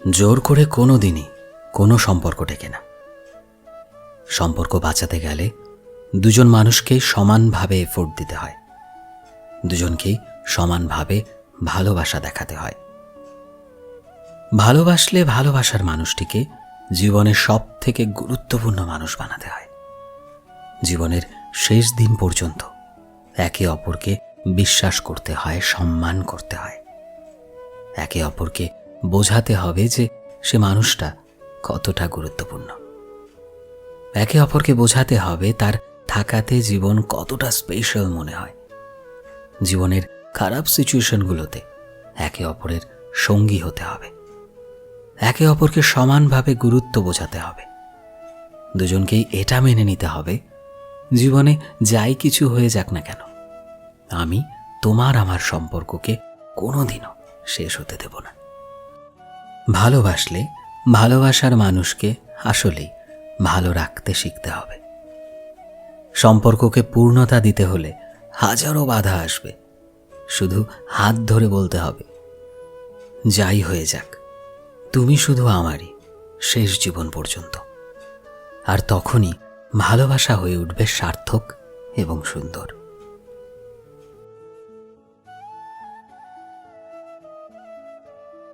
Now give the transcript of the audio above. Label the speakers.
Speaker 1: জোর করে কোনো দিনই কোনো সম্পর্ক টেকে না। সম্পর্ক বাঁচাতে গেলে দুজন মানুষকেই সমানভাবে এফোর্ট দিতে হয়, দুজনকেই সমানভাবে ভালোবাসা দেখাতে হয়। ভালোবাসলে ভালোবাসার মানুষটিকে জীবনের সব থেকে গুরুত্বপূর্ণ মানুষ বানাতে হয়। জীবনের শেষ দিন পর্যন্ত একে অপরকে বিশ্বাস করতে হয়, সম্মান করতে হয়। একে অপরকে বোঝাতে হবে যে সে মানুষটা কতটা গুরুত্বপূর্ণ। একে অপরকে বোঝাতে হবে তার থাকাতে জীবন কতটা স্পেশাল মনে হয়। জীবনের খারাপ সিচুয়েশনগুলোতে একে অপরের সঙ্গী হতে হবে। একে অপরকে সমানভাবে গুরুত্ব বোঝাতে হবে। দুজনকেই এটা মেনে নিতে হবে, জীবনে যাই কিছু হয়ে যাক না কেন, আমি তোমার আমার সম্পর্ককে কোনোদিনও শেষ হতে দেব না। ভালোবাসলে ভালোবাসার মানুষকে আসলেই ভালো রাখতে শিখতে হবে। সম্পর্ককে পূর্ণতা দিতে হলে হাজারো বাধা আসবে, শুধু হাত ধরে বলতে হবে, যাই হয়ে যাক তুমি শুধু আমারই শেষ জীবন পর্যন্ত। আর তখনই ভালোবাসা হয়ে উঠবে সার্থক এবং সুন্দর।